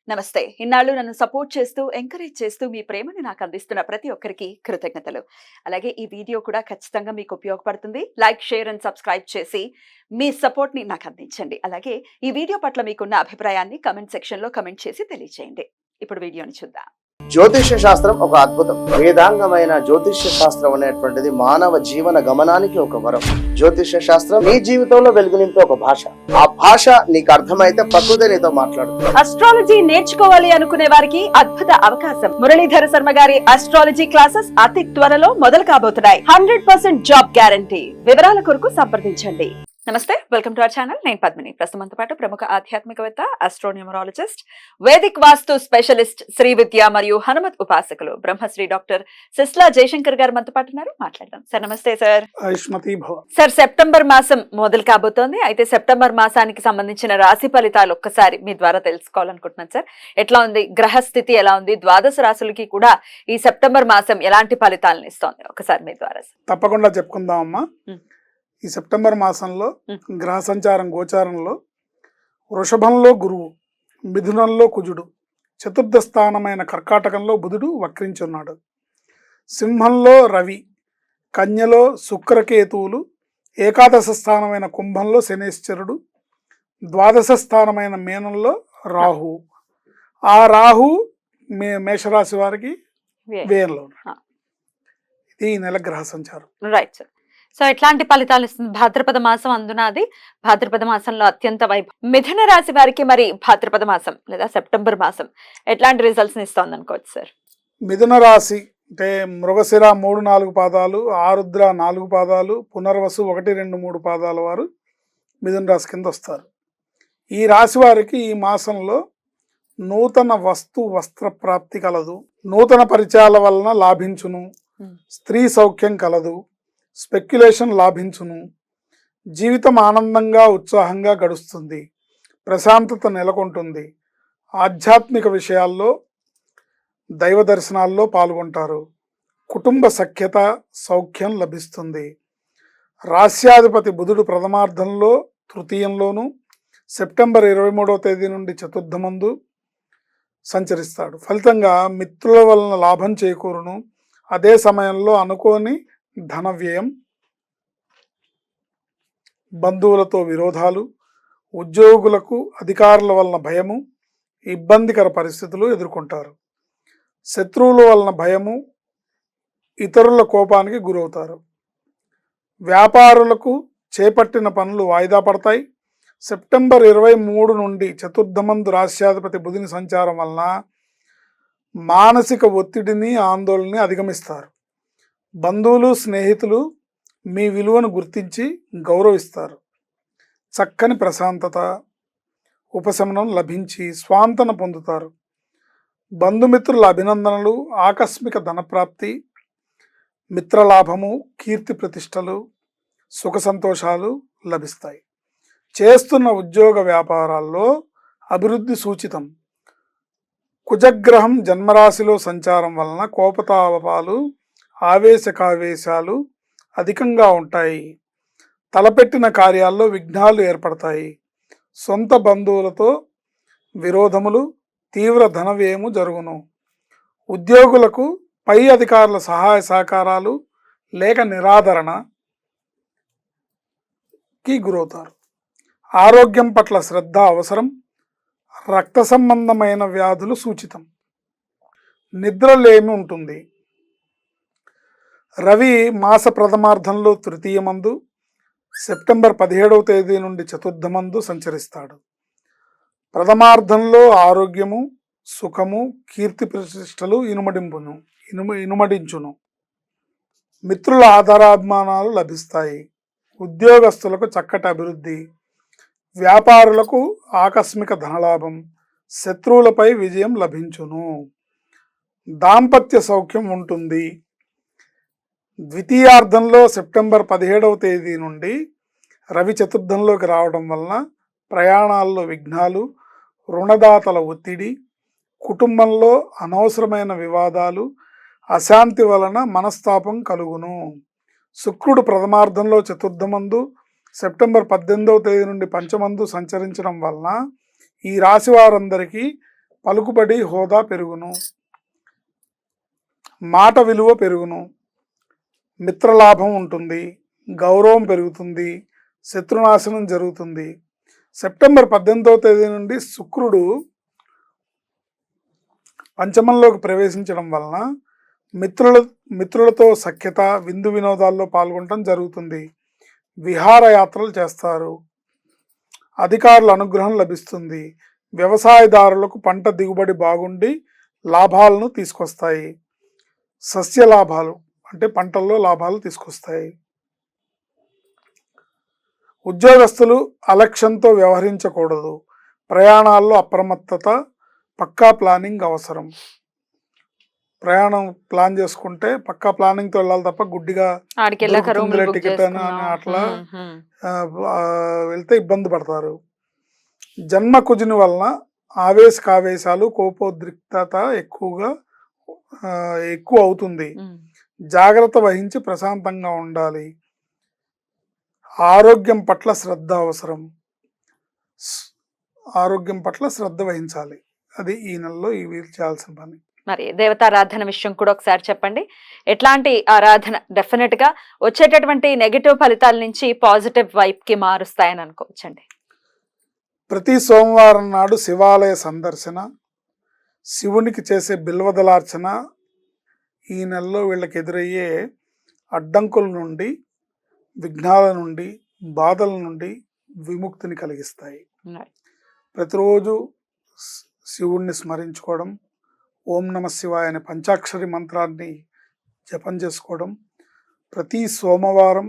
నమస్తే. ఇన్నాళ్ళు నన్ను సపోర్ట్ చేస్తూ, ఎంకరేజ్ చేస్తూ మీ ప్రేమని నాకు అందిస్తున్న ప్రతి ఒక్కరికి కృతజ్ఞతలు. అలాగే ఈ వీడియో కూడా ఖచ్చితంగా మీకు ఉపయోగపడుతుంది. లైక్, షేర్ అండ్ సబ్స్క్రైబ్ చేసి మీ సపోర్ట్‌ని నాకు అందించండి. అలాగే ఈ వీడియో పట్ల మీకున్న అభిప్రాయాన్ని కామెంట్ సెక్షన్‌లో కామెంట్ చేసి తెలియజేయండి. ఇప్పుడు వీడియోని చూద్దాం. జ్యోతిష్య శాస్త్రం ఒక అద్భుతం. వేదాంగమైన జ్యోతిష్య శాస్త్రం అనేటువంటిది మానవ జీవన గమనానికి ఒక వరం. జ్యోతిష్య శాస్త్రం నీ జీవితంలో వెలుగునింపే ఒక భాష. ఆ భాష నీకు అర్థమైతే ప్రకృతి నీతో మాట్లాడుతుంది. అస్ట్రాలజీ నేర్చుకోవాలి అనుకునే వారికి అద్భుత అవకాశం. మురళీధర శర్మ గారి అస్ట్రాలజీ క్లాసెస్ అతి త్వరలో మొదలు కాబోతున్నాయి. 100% జాబ్ గ్యారంటీ. వివరాల కొరకు సంప్రదించండి. నమస్తే, వెల్కమ్ టు అవర్ ఛానల్. నేను పద్మిని. ప్రస్తుతంతో పాటు ప్రముఖ ఆధ్యాత్మికవేత్త, ఆస్ట్రోన్యూమరాలజిస్ట్, వేదిక్ వాస్తు స్పెషలిస్ట్, శ్రీ విద్య మరియు హనుమత్ ఉపాసకులు బ్రహ్మశ్రీ డాక్టర్ సిస్లా జయశంకర్ గారు మనతో పాటు ఉన్నారు. మాట్లాడదాం. సార్ నమస్తే. సార్ సార్ సెప్టెంబర్ మాసం మొదలు కాబోతోంది. అయితే సెప్టెంబర్ మాసానికి సంబంధించిన రాశి ఫలితాలు ఒక్కసారి మీ ద్వారా తెలుసుకోవాలనుకుంటున్నాను సార్. ఎట్లా ఉంది గ్రహస్థితి, ఎలా ఉంది, ద్వాదశ రాశులకి కూడా ఈ సెప్టెంబర్ మాసం ఎలాంటి ఫలితాలను ఇస్తోంది ఒకసారి మీ ద్వారా? తప్పకుండా చెప్పుకుందాం అమ్మా. ఈ సెప్టెంబర్ మాసంలో గ్రహ సంచారం గోచారంలో వృషభంలో గురువు, మిథునంలో కుజుడు, చతుర్థ స్థానమైన కర్కాటకంలో బుధుడు వక్రించున్నాడు, సింహంలో రవి, కన్యలో శుక్రకేతువులు, ఏకాదశ స్థానమైన కుంభంలో శనేశ్వరుడు, ద్వాదశ స్థానమైన మీనంలో రాహు. ఆ రాహు మేషరాశి వారికి వ్యయంలో ఉన్నాడు. ఇది ఈ నెల గ్రహ సంచారం. Right sir. సో ఎట్లాంటి ఫలితాలు ఇస్తుంది భాద్రపద మాసం? అందున అది భాద్రపద మాసంలో అత్యంత మిథున రాశి వారికి మరి భాద్రపద మాసం లేదా సెప్టెంబర్ మాసం ఎట్లాంటి రిజల్ట్స్ ఇస్తోంది అనుకోవచ్చు సార్? మిథున రాశి అంటే మృగశిర 3-4 పాదాలు, ఆరుద్ర 4 పాదాలు, పునర్వసు 1, 2, 3 పాదాల వారు మిథున రాశి కింద వస్తారు. ఈ రాశి వారికి ఈ మాసంలో నూతన వస్త్ర ప్రాప్తి కలదు, నూతన పరిచయాల వలన లాభించును, స్త్రీ సౌఖ్యం కలదు, స్పెక్యులేషన్ లాభించును, జీవితం ఆనందంగా ఉత్సాహంగా గడుస్తుంది, ప్రశాంతత నెలకొంటుంది, ఆధ్యాత్మిక విషయాల్లో దైవ దర్శనాల్లో పాల్గొంటారు, కుటుంబ సఖ్యత సౌఖ్యం లభిస్తుంది. రాశ్యాధిపతి బుధుడు ప్రథమార్థంలో తృతీయంలోను సెప్టెంబర్ 23వ తేదీ నుండి చతుర్థమందు సంచరిస్తాడు. ఫలితంగా మిత్రుల వలన లాభం చేకూరును. అదే సమయంలో అనుకోని ధన వ్యయం, బంధువులతో విరోధాలు, ఉద్యోగులకు అధికారుల వలన భయము, ఇబ్బందికర పరిస్థితులు ఎదుర్కొంటారు. శత్రువుల వలన భయము, ఇతరుల కోపానికి గురవుతారు. వ్యాపారులకు చేపట్టిన పనులు వాయిదా పడతాయి. సెప్టెంబర్ 23 నుండి చతుర్థమందు రాశ్యాధిపతి బుధుని సంచారం వలన మానసిక ఒత్తిడిని, ఆందోళనని అధిగమిస్తారు. బంధువులు, స్నేహితులు మీ విలువను గుర్తించి గౌరవిస్తారు. చక్కని ప్రశాంతత, ఉపశమనం లభించి స్వాంతన పొందుతారు. బంధుమిత్రుల అభినందనలు, ఆకస్మిక ధనప్రాప్తి, మిత్రలాభము, కీర్తి ప్రతిష్టలు, సుఖ సంతోషాలు లభిస్తాయి. చేస్తున్న ఉద్యోగ వ్యాపారాల్లో అభివృద్ధి సూచితం. కుజగ్రహం జన్మరాశిలో సంచారం వలన కోపతాపాలు, ఆవేశకావేశాలు అధికంగా ఉంటాయి. తలపెట్టిన కార్యాల్లో విఘ్నాలు ఏర్పడతాయి. సొంత బంధువులతో విరోధములు, తీవ్ర ధన వ్యయము జరుగును. ఉద్యోగులకు పై అధికారుల సహాయ సహకారాలు లేక నిరాదరణకి గురవుతారు. ఆరోగ్యం పట్ల శ్రద్ధ అవసరం. రక్త సంబంధమైన వ్యాధులు సూచితం. నిద్రలేమి ఉంటుంది. రవి మాస ప్రథమార్థంలో తృతీయమందు సెప్టెంబర్ 17వ తేదీ నుండి చతుర్థమందు సంచరిస్తాడు. ప్రథమార్థంలో ఆరోగ్యము, సుఖము, కీర్తి ప్రతిష్టలు ఇనుమడించును. మిత్రుల ఆధారాభిమానాలు లభిస్తాయి. ఉద్యోగస్తులకు చక్కటి అభివృద్ధి, వ్యాపారులకు ఆకస్మిక ధనలాభం, శత్రువులపై విజయం లభించును. దాంపత్య సౌఖ్యం ఉంటుంది. ద్వితీయార్థంలో సెప్టెంబర్ 17వ తేదీ నుండి రవి చతుర్థంలోకి రావడం వలన ప్రయాణాల్లో విఘ్నాలు, రుణదాతల ఒత్తిడి, కుటుంబంలో అనవసరమైన వివాదాలు, అశాంతి వలన మనస్తాపం కలుగును. శుక్రుడు ప్రథమార్థంలో చతుర్థమందు సెప్టెంబర్ 18వ తేదీ నుండి పంచమందు సంచరించడం వలన ఈ రాశి వారందరికీ పలుకుబడి హోదా పెరుగును, మాట విలువ పెరుగును, మిత్రలాభం ఉంటుంది, గౌరవం పెరుగుతుంది, శత్రునాశనం జరుగుతుంది. సెప్టెంబర్ 18వ తేదీ నుండి శుక్రుడు పంచమంలోకి ప్రవేశించడం వలన మిత్రులతో సఖ్యత, విందు వినోదాల్లో పాల్గొనడం జరుగుతుంది. విహారయాత్రలు చేస్తారు. అధికారుల అనుగ్రహం లభిస్తుంది. వ్యవసాయదారులకు పంట దిగుబడి బాగుండి లాభాలను తీసుకొస్తాయి. సస్య లాభాలు అంటే పంటల్లో లాభాలు తీసుకొస్తాయి. ఉద్యోగస్తులు అలక్ష్యంతో వ్యవహరించకూడదు. ప్రయాణాల్లో అప్రమత్తత, పక్కా ప్లానింగ్ అవసరం. ప్రయాణం ప్లాన్ చేసుకుంటే పక్కా ప్లానింగ్తో వెళ్ళాలి తప్ప గుడ్డిగా టికెట్ అని అట్లా వెళ్తే ఇబ్బంది పడతారు. జన్మ కుజుని వలన ఆవేశకావేశాలు, కోపోద్రిక్తత ఎక్కువ అవుతుంది. జాగ్రత్త వహించి ప్రశాంతంగా ఉండాలి. ఆరోగ్యం పట్ల శ్రద్ధ అవసరం. ఆరోగ్యం పట్ల శ్రద్ధ వహించాలి. అది ఈ నెలలో వీళ్ళు చేయాల్సిన పని. మరి దేవతారాధన విషయం కూడా ఒకసారి చెప్పండి. ఎట్లాంటి ఆరాధన డెఫినెట్ గా వచ్చేటటువంటి నెగటివ్ ఫలితాల నుంచి పాజిటివ్ వైప్ కి మారుస్తాయని అనుకోవచ్చండి? ప్రతి సోమవారం నాడు శివాలయ సందర్శన, శివునికి చేసే బిల్వదలార్చన ఈ నెలలో వీళ్ళకి ఎదురయ్యే అడ్డంకుల నుండి, విఘ్నాల నుండి, బాధల నుండి విముక్తిని కలిగిస్తాయి. ప్రతిరోజు శివుణ్ణి స్మరించుకోవడం, ఓం నమ శివాయ అనే పంచాక్షరి మంత్రాన్ని జపం చేసుకోవడం, ప్రతి సోమవారం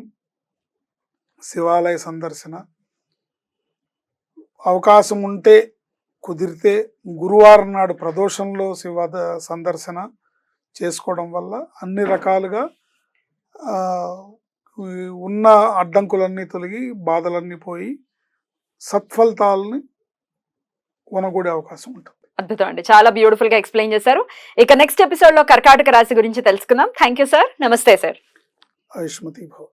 శివాలయ సందర్శన, అవకాశం ఉంటే కుదిరితే గురువారం నాడు ప్రదోషంలో శివ సందర్శన చేసుకోవడం వల్ల అన్ని రకాలుగా ఉన్న అడ్డంకులన్నీ తొలగి బాధలన్నీ పోయి సత్ఫలితాలని కొనగూడే అవకాశం ఉంటుంది. అద్భుతం అండి, చాలా బ్యూటిఫుల్ గా ఎక్స్ప్లెయిన్ చేశారు. ఇక నెక్స్ట్ ఎపిసోడ్ లో కర్కాటక రాశి గురించి తెలుసుకుందాం. Thank you sir. నమస్తే సార్. ఆయుష్మతి భవ.